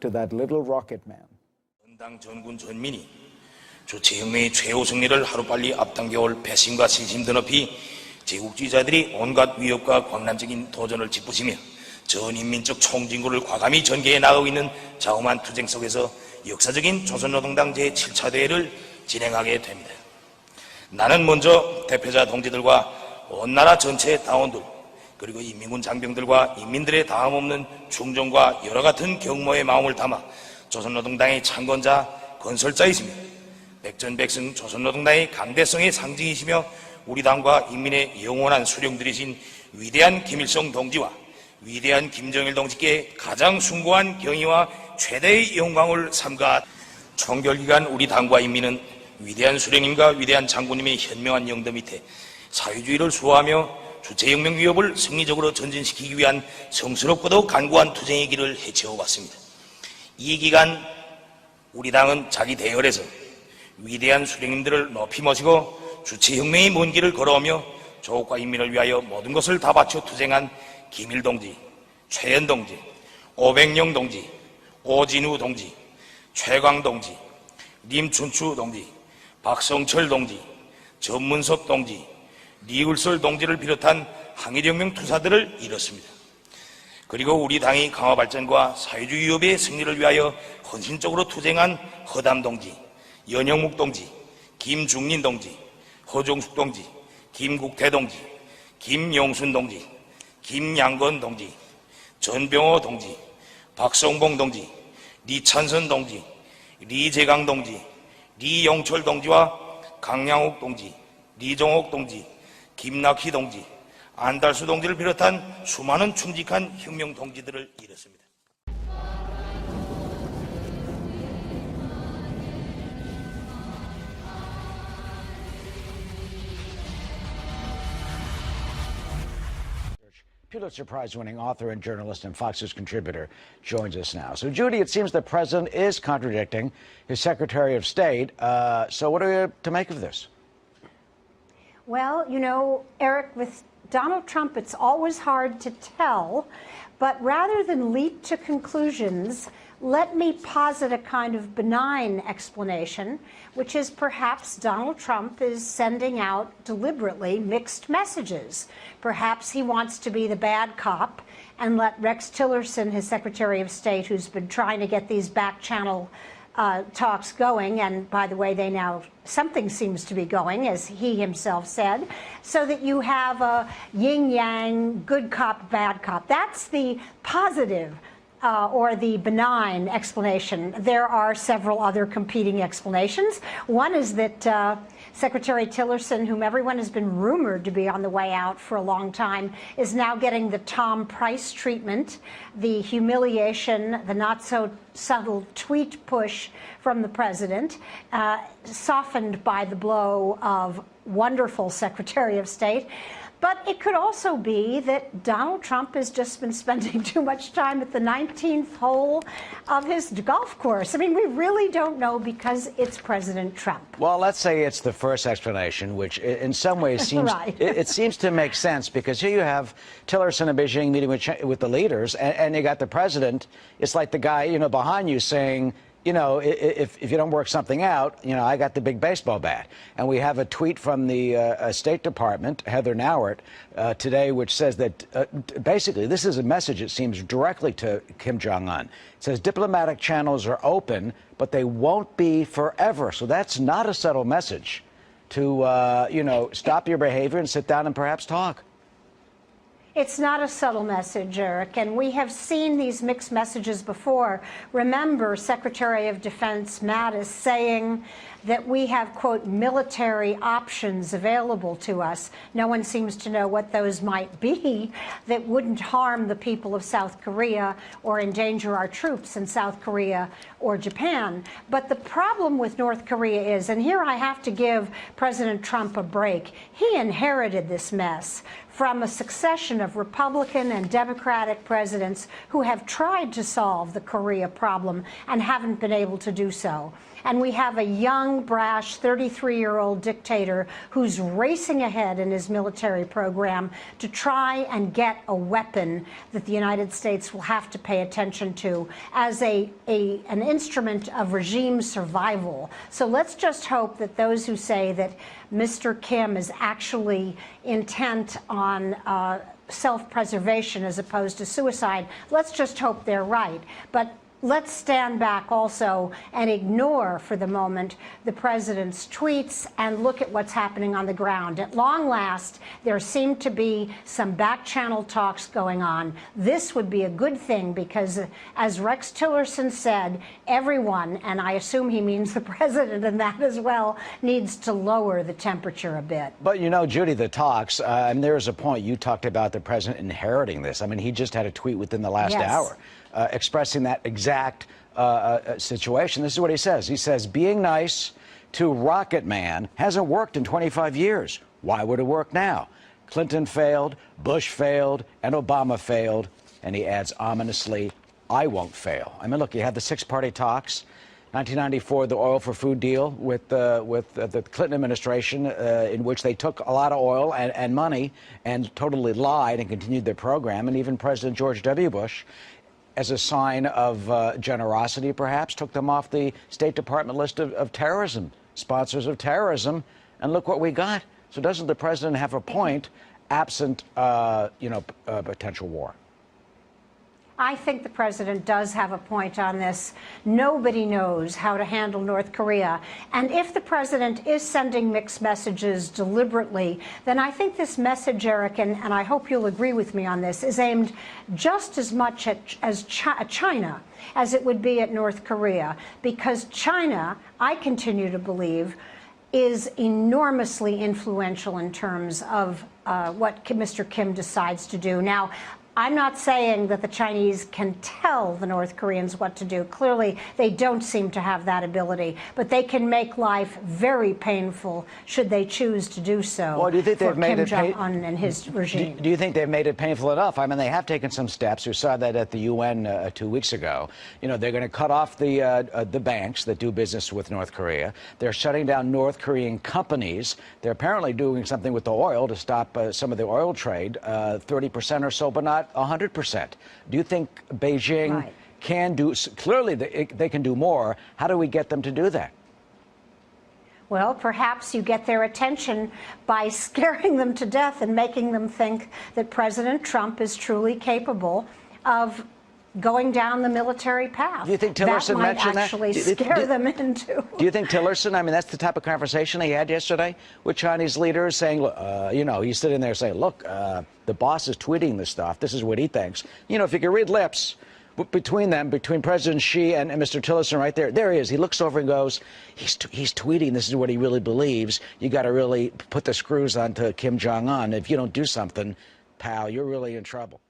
to that little rocket man. 당 전군 전민이 주체혁명의 최후 승리를 하루빨리 앞당겨올 배심과 신심 드높이 제국주의자들이 온갖 위협과 광란적인 도전을 짚으시며 전인민적 총진구를 과감히 전개해 나가고 있는 자엄한 투쟁 속에서 역사적인 조선노동당 제7차 대회를 진행하게 됩니다. 나는 먼저 대표자 동지들과 온 나라 전체 당원들 그리고 인민군 장병들과 인민들의 다함없는 충정과 여러 같은 경모의 마음을 담아 조선노동당의 창건자 건설자이시며 백전백승 조선노동당의 강대성의 상징이시며 우리 당과 인민의 영원한 수령들이신 위대한 김일성 동지와 위대한 김정일 동지께 가장 숭고한 경의와 최대의 영광을 삼가 총결기간 우리 당과 인민은 위대한 수령님과 위대한 장군님의 현명한 영도 밑에 사회주의를 수호하며 주체혁명 위협을 승리적으로 전진시키기 위한 성스럽고도 간구한 투쟁의 길을 헤쳐왔습니다. 이 기간 우리 당은 자기 대열에서 위대한 수령님들을 높이 모시고 주체혁명의 먼 길을 걸어오며 조국과 인민을 위하여 모든 것을 다 바쳐 투쟁한 김일 동지, 최연 동지, 오백영 동지, 오진우 동지, 최광 동지, 림춘추 동지, 박성철 동지, 전문섭 동지, 리을설 동지를 비롯한 항일혁명 투사들을 잃었습니다. 그리고 우리 당의 강화 발전과 사회주의 위협의 승리를 위하여 헌신적으로 투쟁한 허담 동지, 연영묵 동지, 김중린 동지, 허종숙 동지, 김국태 동지, 김용순 동지, 김양건 동지, 전병호 동지, 박성봉 동지, 리찬선 동지, 리재강 동지, 리영철 동지와 강양옥 동지, 리종옥 동지, 김낙희 동지, 안달수 동지를 비롯한 수많은 충직한 혁명 동지들을 잃었습니다. Pulitzer Prize-winning author and journalist and Fox News contributor joins us now. So, Judy, it seems the president is contradicting his Secretary of State. So what are you to make of this? Well, you know, Eric, with Donald Trump, it's always hard to tell. But rather than leap to conclusions, let me posit a kind of benign explanation, which is perhaps Donald Trump is sending out deliberately mixed messages. Perhaps he wants to be the bad cop and let Rex Tillerson, his Secretary of State, who's been trying to get these back channel talks going, and by the way, something seems to be going, as he himself said, so that you have a yin-yang, good cop, bad cop. That's the positive or the benign explanation. There are several other competing explanations. One is that Secretary Tillerson, whom everyone has been rumored to be on the way out for a long time, is now getting the Tom Price treatment, the humiliation, the not-so-subtle tweet push from the president, softened by the blow of wonderful Secretary of State. But it could also be that Donald Trump has just been spending too much time at the 19th hole of his golf course. I mean, we really don't know because it's President Trump. Well, let's say it's the first explanation, which in some ways seems right. it seems to make sense, because here you have Tillerson and Beijing meeting with the leaders, and you got the president. It's like the guy, you know, behind you saying, you know, if you don't work something out, you know, I got the big baseball bat. And we have a tweet from the State Department, Heather Nauert, today, which says that basically this is a message that seems directly to Kim Jong-un. It says diplomatic channels are open, but they won't be forever. So that's not a subtle message to, you know, stop your behavior and sit down and perhaps talk. It's not a subtle message, Eric, and we have seen these mixed messages before. Remember Secretary of Defense Mattis saying that we have, quote, military options available to us. No one seems to know what those might be that wouldn't harm the people of South Korea or endanger our troops in South Korea or Japan. But the problem with North Korea is, and here I have to give President Trump a break, he inherited this mess from a succession of Republican and Democratic presidents who have tried to solve the Korea problem and haven't been able to do so. And we have a young, brash, 33-year-old dictator who's racing ahead in his military program to try and get a weapon that the United States will have to pay attention to as an instrument of regime survival. So let's just hope that those who say that Mr. Kim is actually intent on self-preservation as opposed to suicide, let's just hope they're right. But let's stand back also and ignore for the moment the president's tweets and look at what's happening on the ground. At long last, there seem to be some back-channel talks going on. This would be a good thing because, as Rex Tillerson said, everyone, and I assume he means the president and that as well, needs to lower the temperature a bit. But, you know, Judy, the talks, and there's a point you talked about the president inheriting this. I mean, he just had a tweet within the last hour. Expressing that exact situation. This is what he says. He says, being nice to Rocket Man hasn't worked in 25 years. Why would it work now? Clinton failed, Bush failed, and Obama failed. And he adds ominously, I won't fail. I mean, look, you had the six-party talks. 1994, the oil for food deal with the Clinton administration, in which they took a lot of oil and money and totally lied and continued their program. And even President George W. Bush, as a sign of generosity, perhaps, took them off the State Department list of terrorism, sponsors of terrorism. And look what we got. So doesn't the president have a point, absent, potential war? I think the president does have a point on this. Nobody knows how to handle North Korea. And if the president is sending mixed messages deliberately, then I think this message, Eric, and I hope you'll agree with me on this, is aimed just as much at China as it would be at North Korea. Because China, I continue to believe, is enormously influential in terms of what Mr. Kim decides to do. Now, I'm not saying that the Chinese can tell the North Koreans what to do. Clearly, they don't seem to have that ability. But they can make life very painful should they choose to do so. Well, do you think they've made it Kim Jong-un and his regime? Do you think they've made it painful enough? I mean, they have taken some steps. We saw that at the UN 2 weeks ago. You know, they're going to cut off the banks that do business with North Korea. They're shutting down North Korean companies. They're apparently doing something with the oil to stop some of the oil trade, 30% or so, but not 100%. Do you think Beijing can do, clearly they can do more. How do we get them to do that? Well, perhaps you get their attention by scaring them to death and making them think that President Trump is truly capable of going down the military path. Do you think Tillerson mentioned that? That might actually scare them into. Do you think Tillerson, I mean, that's the type of conversation he had yesterday with Chinese leaders saying, you know, he's sitting there saying, look, the boss is tweeting this stuff. This is what he thinks. You know, if you can read lips between them, between President Xi and Mr. Tillerson right there, there he is. He looks over and goes, he's tweeting. This is what he really believes. You got to really put the screws onto Kim Jong-un. If you don't do something, pal, you're really in trouble.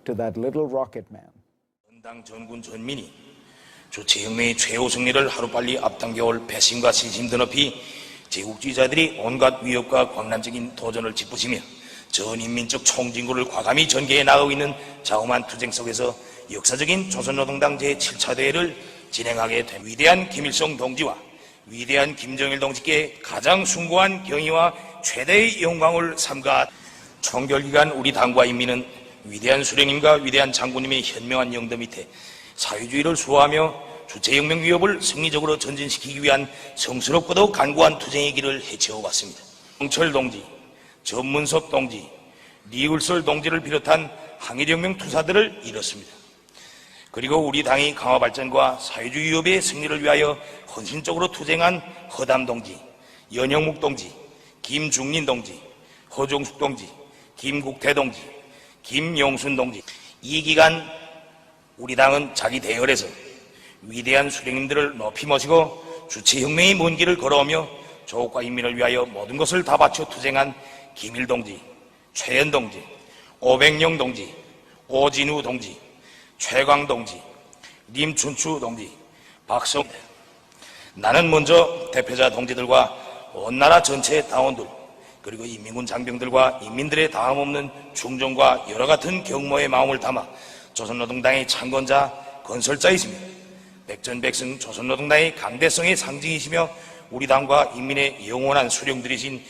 to that little rocket man. 전당 전군 전민이 주체 혁명의 최후 승리를 하루빨리 앞당겨올 배심과 신심 드높이 제국주의자들이 온갖 위협과 광란적인 도전을 짚으시며 전인민적 총진구를 과감히 전개해 나가고 있는 자엄한 투쟁 속에서 역사적인 조선노동당 제7차 대회를 진행하게 된 위대한 김일성 동지와 위대한 김정일 동지께 가장 숭고한 경의와 최대의 영광을 삼가 총결기간 우리 당과 인민은 위대한 수령님과 위대한 장군님의 현명한 영도 밑에 사회주의를 수호하며 주체혁명 위협을 승리적으로 전진시키기 위한 성스럽고도 간구한 투쟁의 길을 헤쳐왔습니다. 홍철 동지, 전문섭 동지, 리을설 동지를 비롯한 항일혁명 투사들을 잃었습니다. 그리고 우리 당의 강화 발전과 사회주의 위협의 승리를 위하여 헌신적으로 투쟁한 허담 동지, 연영묵 동지, 김중린 동지, 허종숙 동지, 김국태 동지, 김용순 동지. 이 기간 우리 당은 자기 대열에서 위대한 수령님들을 높이 모시고 주체혁명의 먼 길을 걸어오며 조국과 인민을 위하여 모든 것을 다 바쳐 투쟁한 김일 동지, 최연 동지, 오백영 동지, 오진우 동지, 최광 동지, 님춘추 동지, 박성. 나는 먼저 대표자 동지들과 온 나라 전체 당원들 그리고 인민군 장병들과 인민들의 다함없는 충정과 여러 같은 경모의 마음을 담아 조선노동당의 창건자, 건설자이시며 백전백승 조선노동당의 강대성의 상징이시며 우리 당과 인민의 영원한 수령들이신